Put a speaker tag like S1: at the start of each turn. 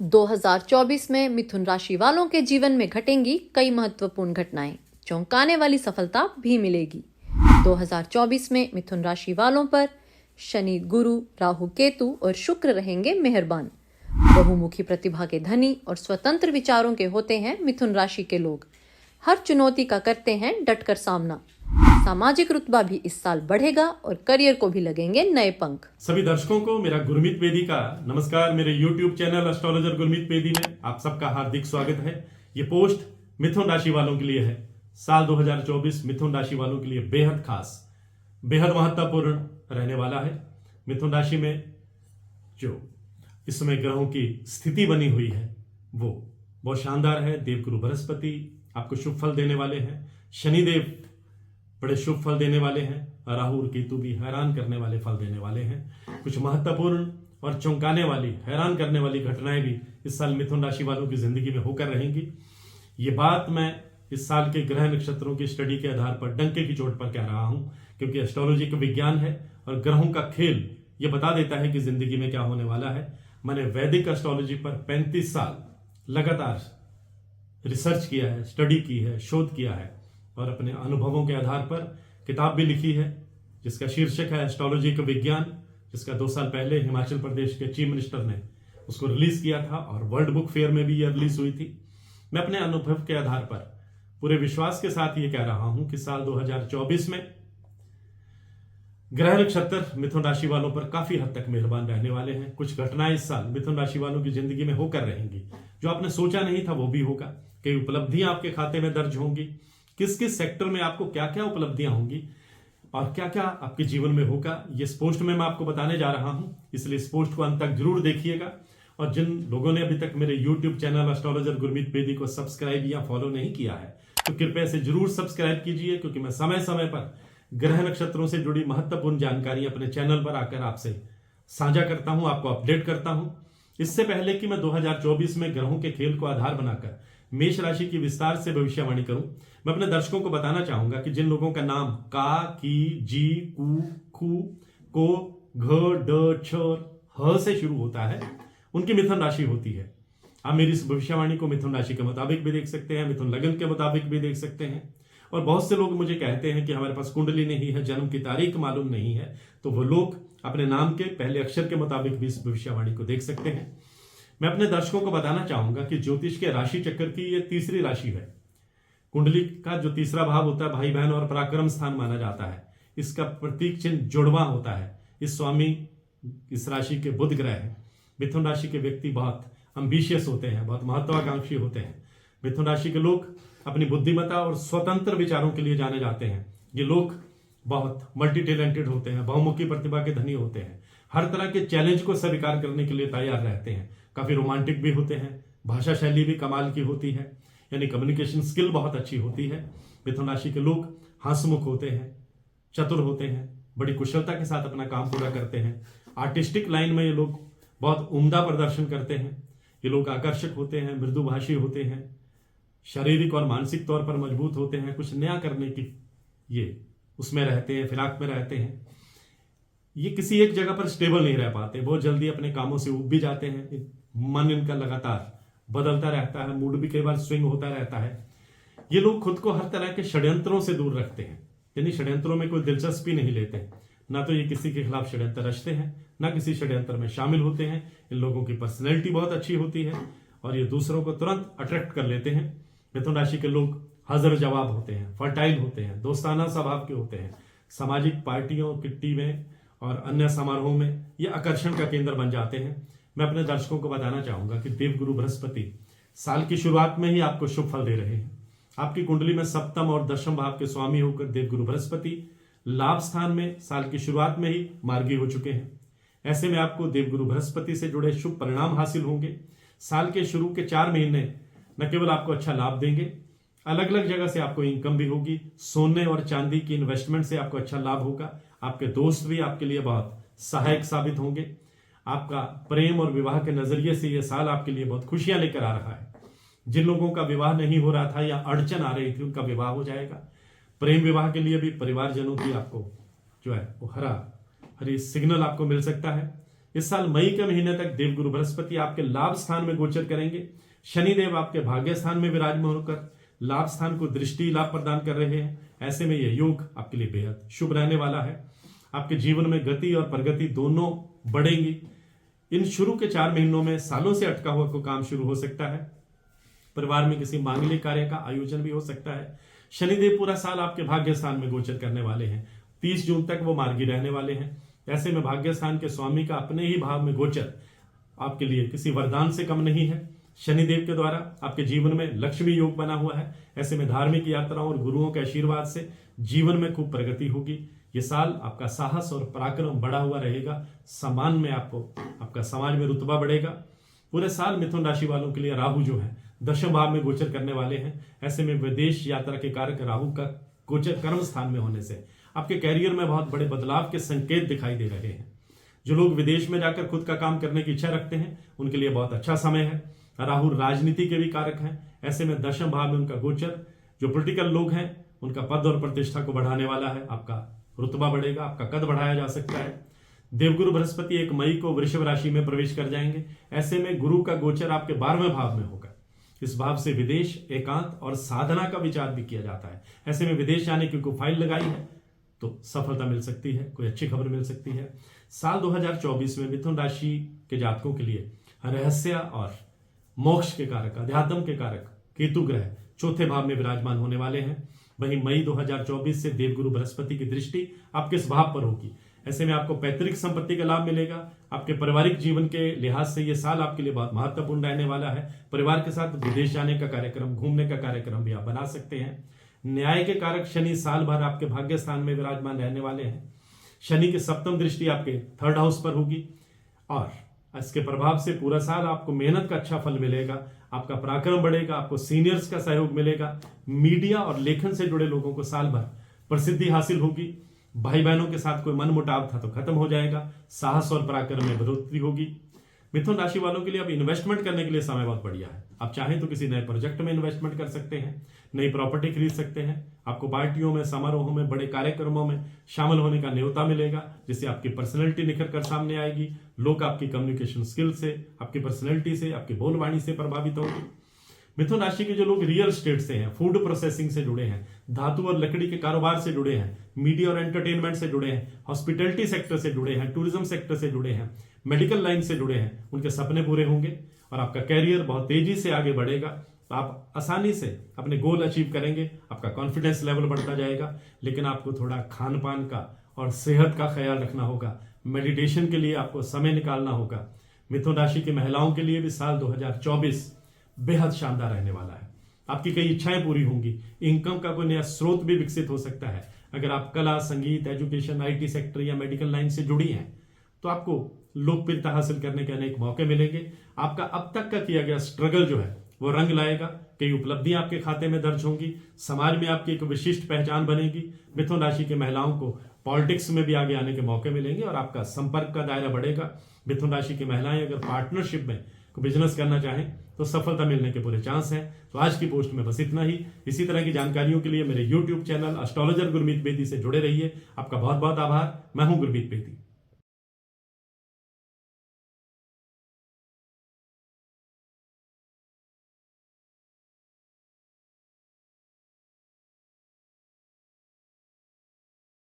S1: 2024 में मिथुन राशि वालों के जीवन में घटेंगी कई महत्वपूर्ण घटनाएं, चौंकाने वाली सफलता भी मिलेगी। 2024 में मिथुन राशि वालों पर शनि, गुरु, राहु, केतु और शुक्र रहेंगे मेहरबान। बहुमुखी प्रतिभा के धनी और स्वतंत्र विचारों के होते हैं मिथुन राशि के लोग। हर चुनौती का करते हैं डटकर सामना। सामाजिक रुतबा भी इस साल बढ़ेगा और करियर को भी लगेंगे नए पंख।
S2: सभी दर्शकों को मेरा गुरमीत बेदी का नमस्कार। मेरे YouTube channel astrologer Gurmeet Bedi में आप सबका हार्दिक स्वागत है। ये पोस्ट मिथुन राशि वालों के लिए है। साल 2024 मिथुन राशि वालों के लिए बेहद खास, बेहद महत्वपूर्ण रहने वाला है। मिथुन राशि में जो इस समय ग्रहों की स्थिति बनी हुई है वो बहुत शानदार है। देवगुरु बृहस्पति आपको शुभ फल देने वाले हैं। शनिदेव बड़े शुभ फल देने वाले हैं। राहु और केतु भी हैरान करने वाले फल देने वाले हैं। कुछ महत्वपूर्ण और चौंकाने वाली, हैरान करने वाली घटनाएं भी इस साल मिथुन राशि वालों की जिंदगी में होकर रहेंगी। ये बात मैं इस साल के ग्रह नक्षत्रों की स्टडी के आधार पर डंके की चोट पर कह रहा हूं, क्योंकि एस्ट्रोलॉजी का विज्ञान है और ग्रहों का खेल ये बता देता है कि जिंदगी में क्या होने वाला है। मैंने वैदिक एस्ट्रोलॉजी पर 35 साल लगातार रिसर्च किया है, स्टडी की है, शोध किया है और अपने अनुभवों के आधार पर किताब भी लिखी है जिसका शीर्षक है एस्ट्रोलॉजी का विज्ञान, जिसका 2 साल पहले हिमाचल प्रदेश के चीफ मिनिस्टर ने उसको रिलीज किया था और वर्ल्ड बुक फेयर में भी यह रिलीज हुई थी। मैं अपने अनुभव के आधार पर पूरे विश्वास के साथ ये कह रहा हूं कि साल 2024 में ग्रह नक्षत्र मिथुन राशि वालों पर काफी हद तक मेहरबान रहने वाले हैं। कुछ घटनाएं इस साल मिथुन राशि वालों की जिंदगी में होकर रहेंगी। जो आपने सोचा नहीं था वो भी होगा। कई उपलब्धियां आपके खाते में दर्ज होंगी। किस किस सेक्टर में आपको क्या क्या उपलब्धियां होंगी और क्या क्या आपके जीवन में होगा, ये इस पोस्ट में मैं आपको बताने जा रहा हूं। इसलिए इस पोस्ट को अंत तक जरूर देखिएगा। और जिन लोगों ने अभी तक मेरे YouTube channel astrologer Gurmeet Bedi को सब्सक्राइब या फॉलो नहीं किया है तो कृपया से जरूर सब्सक्राइब कीजिए, क्योंकि मैं समय समय पर ग्रह नक्षत्रों से जुड़ी महत्वपूर्ण जानकारी अपने चैनल पर आकर आपसे साझा करता हूं, आपको अपडेट करता हूं। इससे पहले कि मैं 2024 में ग्रहों के खेल को आधार बनाकर मेष राशि की विस्तार से भविष्यवाणी करूं, मैं अपने दर्शकों को बताना चाहूंगा कि जिन लोगों का नाम का, की, जी, कु, खु, को, घ, ड, छ, ह से शुरू होता है उनकी मिथुन राशि होती है। आप मेरी इस भविष्यवाणी को मिथुन राशि के मुताबिक भी देख सकते हैं, मिथुन लग्न के मुताबिक भी देख सकते हैं। और बहुत से लोग मुझे कहते हैं कि हमारे पास कुंडली नहीं है, जन्म की तारीख मालूम नहीं है, तो वो लोग अपने नाम के पहले अक्षर के मुताबिक भी इस भविष्यवाणी को देख सकते हैं। मैं अपने दर्शकों को बताना चाहूंगा कि ज्योतिष के राशि चक्र की यह तीसरी राशि है। कुंडली का जो तीसरा भाव होता है भाई बहन और पराक्रम स्थान माना जाता है। इसका प्रतीक चिन्ह जुड़वा होता है। इस स्वामी इस राशि के बुध ग्रह है। मिथुन राशि के व्यक्ति बहुत एम्बिशियस होते हैं, बहुत महत्वाकांक्षी होते हैं। मिथुन राशि के लोग अपनी बुद्धिमत्ता और स्वतंत्र विचारों के लिए जाने जाते हैं। ये लोग बहुत मल्टी टैलेंटेड होते हैं, बहुमुखी प्रतिभा के धनी होते हैं। हर तरह के चैलेंज को स्वीकार करने के लिए तैयार रहते हैं। काफी रोमांटिक भी होते हैं। भाषा शैली भी कमाल की होती है, यानी कम्युनिकेशन स्किल बहुत अच्छी होती है। मिथुन राशि के लोग हंसमुख होते हैं, चतुर होते हैं, बड़ी कुशलता के साथ अपना काम पूरा करते हैं। आर्टिस्टिक लाइन में ये लोग बहुत उम्दा प्रदर्शन करते हैं। ये लोग आकर्षक होते हैं, मृदुभाषी होते हैं, शारीरिक और मानसिक तौर पर मजबूत होते हैं। कुछ नया करने की ये उसमें रहते हैं, फिराक में रहते हैं। ये किसी एक जगह पर स्टेबल नहीं रह पाते, बहुत जल्दी अपने कामों से उब भी जाते हैं। मन इनका लगातार बदलता रहता है, मूड भी कई बार स्विंग होता रहता है। ये लोग खुद को हर तरह के षड्यंत्रों से दूर रखते हैं, यानी षड्यंत्रों में कोई दिलचस्पी नहीं लेते। ना तो ये किसी के खिलाफ षड्यंत्र रचते हैं, ना किसी षड्यंत्र में शामिल होते हैं। इन लोगों की पर्सनैलिटी बहुत अच्छी होती है और ये दूसरों को तुरंत अट्रैक्ट कर लेते हैं। मिथुन राशि के लोग हाजिर जवाब होते हैं, फर्टाइल होते हैं, दोस्ताना स्वभाव के होते हैं। सामाजिक पार्टियों, किट्टी में और अन्य समारोहों में ये आकर्षण का केंद्र बन जाते हैं। मैं अपने दर्शकों को बताना चाहूंगा कि देवगुरु बृहस्पति साल की शुरुआत में ही आपको शुभ फल दे रहे हैं। आपकी कुंडली में सप्तम और दशम भाव के स्वामी होकर देवगुरु बृहस्पति लाभ स्थान में साल की शुरुआत में ही मार्गी हो चुके हैं। ऐसे में आपको देवगुरु बृहस्पति से जुड़े शुभ परिणाम हासिल होंगे। साल के शुरू के 4 महीने न केवल आपको अच्छा लाभ देंगे, अलग अलग जगह से आपको इनकम भी होगी। सोने और चांदी की इन्वेस्टमेंट से आपको अच्छा लाभ होगा। आपके दोस्त भी आपके लिए बहुत सहायक साबित होंगे। आपका प्रेम और विवाह के नजरिए से यह साल आपके लिए बहुत खुशियां लेकर आ रहा है। जिन लोगों का विवाह नहीं हो रहा था या अड़चन आ रही थी, उनका विवाह हो जाएगा। प्रेम विवाह के लिए भी परिवारजनों की आपको जो है वो हरी सिग्नल आपको मिल सकता है। इस साल मई के महीने तक देवगुरु बृहस्पति आपके लाभ स्थान में गोचर करेंगे। शनिदेव आपके भाग्य स्थान में विराजमान होकर लाभ स्थान को दृष्टि लाभ प्रदान कर रहे हैं। ऐसे में यह योग आपके लिए बेहद शुभ रहने वाला है। आपके जीवन में गति और प्रगति दोनों बढ़ेंगी। इन शुरू के 4 महीनों में सालों से अटका हुआ कोई काम शुरू हो सकता है। परिवार में किसी मांगलिक कार्य का आयोजन भी हो सकता है। शनिदेव पूरा साल आपके भाग्य स्थान में गोचर करने वाले हैं। 30 जून तक वो मार्गी रहने वाले हैं। ऐसे में भाग्य स्थान के स्वामी का अपने ही भाव में गोचर आपके लिए किसी वरदान से कम नहीं है। शनिदेव के द्वारा आपके जीवन में लक्ष्मी योग बना हुआ है। ऐसे में धार्मिक यात्राओं और गुरुओं के आशीर्वाद से जीवन में खूब प्रगति होगी। ये साल आपका साहस और पराक्रम बढ़ा हुआ रहेगा। सम्मान में आपका समाज में रुतबा बढ़ेगा। पूरे साल मिथुन राशि वालों के लिए राहु जो है 10वें भाव में गोचर करने वाले हैं। ऐसे में विदेश यात्रा के कारक राहु का गोचर कर्म स्थान में होने से आपके कैरियर में बहुत बड़े बदलाव के संकेत दिखाई दे रहे हैं। जो लोग विदेश में जाकर खुद का काम करने की इच्छा रखते हैं उनके लिए बहुत अच्छा समय है। राहु राजनीति के भी कारक हैं। ऐसे में 10वें भाव में उनका गोचर जो पॉलिटिकल लोग हैं उनका पद और प्रतिष्ठा को बढ़ाने वाला है। आपका रुतबा बढ़ेगा, आपका कद बढ़ाया जा सकता है। देवगुरु बृहस्पति 1 मई को वृषभ राशि में प्रवेश कर जाएंगे। ऐसे में गुरु का गोचर आपके 12वें भाव में होगा। इस भाव से विदेश, एकांत और साधना का विचार भी किया जाता है। ऐसे में विदेश जाने की कोई फाइल लगाई है तो सफलता मिल सकती है, कोई अच्छी खबर मिल सकती है। साल 2024 में मिथुन राशि के जातकों के लिए रहस्य और मोक्ष के कारक, अध्यात्म के कारक केतु ग्रह 4थे भाव में विराजमान होने वाले हैं। वहीं मई 2024 से देवगुरु बृहस्पति की दृष्टि आपके इस भाव पर होगी। ऐसे में आपको पैतृक संपत्ति का लाभ मिलेगा। आपके पारिवारिक जीवन के लिहाज से यह साल आपके लिए बहुत महत्वपूर्ण रहने वाला है। परिवार के साथ विदेश जाने का कार्यक्रम, घूमने का कार्यक्रम भी आप बना सकते हैं। न्याय के कारक शनि साल भर आपके भाग्य स्थान में विराजमान रहने वाले हैं। शनि की 7वीं दृष्टि आपके 3rd हाउस पर होगी और इसके प्रभाव से पूरा साल आपको मेहनत का अच्छा फल मिलेगा। आपका पराक्रम बढ़ेगा, आपको सीनियर्स का सहयोग मिलेगा। मीडिया और लेखन से जुड़े लोगों को साल भर प्रसिद्धि हासिल होगी। भाई बहनों के साथ कोई मनमुटाव था तो खत्म हो जाएगा। साहस और पराक्रम में बढ़ोतरी होगी। मिथुन राशि वालों के लिए अब इन्वेस्टमेंट करने के लिए समय बहुत बढ़िया है। आप चाहें तो किसी नए प्रोजेक्ट में इन्वेस्टमेंट कर सकते हैं, नई प्रॉपर्टी खरीद सकते हैं। आपको पार्टियों में, समारोहों में, बड़े कार्यक्रमों में शामिल होने का न्योता मिलेगा, जिससे आपकी पर्सनैलिटी निखर कर सामने आएगी। लोग आपकी कम्युनिकेशन स्किल से, आपकी पर्सनैलिटी से, आपकी बोलवाणी से प्रभावित होंगे। मिथुन राशि के जो लोग रियल एस्टेट से हैं, फूड प्रोसेसिंग से जुड़े हैं, धातु और लकड़ी के कारोबार से जुड़े हैं, मीडिया और एंटरटेनमेंट से जुड़े हैं, हॉस्पिटैलिटी सेक्टर से जुड़े हैं, टूरिज्म सेक्टर से जुड़े हैं, मेडिकल लाइन से जुड़े हैं, उनके सपने पूरे होंगे और आपका कैरियर बहुत तेजी से आगे बढ़ेगा। तो आप आसानी से अपने गोल अचीव करेंगे। आपका कॉन्फिडेंस लेवल बढ़ता जाएगा। लेकिन आपको थोड़ा खान पान का और सेहत का ख्याल रखना होगा। मेडिटेशन के लिए आपको समय निकालना होगा। मिथुन राशि की महिलाओं के लिए भी साल 2024 बेहद शानदार रहने वाला है। आपकी कई इच्छाएं पूरी होंगी। इनकम का कोई नया स्रोत भी विकसित हो सकता है। अगर आप कला, संगीत, एजुकेशन, IT सेक्टर या मेडिकल लाइन से जुड़ी हैं तो आपको लोकप्रियता हासिल करने के अनेक मौके मिलेंगे। आपका अब तक का किया गया स्ट्रगल जो है वो रंग लाएगा। कई उपलब्धियां आपके खाते में दर्ज होंगी। समाज में आपकी एक विशिष्ट पहचान बनेगी। मिथुन राशि की महिलाओं को पॉलिटिक्स में भी आगे आने के मौके मिलेंगे और आपका संपर्क का दायरा बढ़ेगा। मिथुन राशि की महिलाएं अगर पार्टनरशिप में बिजनेस करना चाहें तो सफलता मिलने के पूरे चांस हैं। तो आज की पोस्ट में बस इतना ही। इसी तरह की जानकारियों के लिए मेरे YouTube channel astrologer Gurmeet Bedi से जुड़े रहिए। आपका बहुत बहुत आभार। मैं हूं गुरमीत बेदी।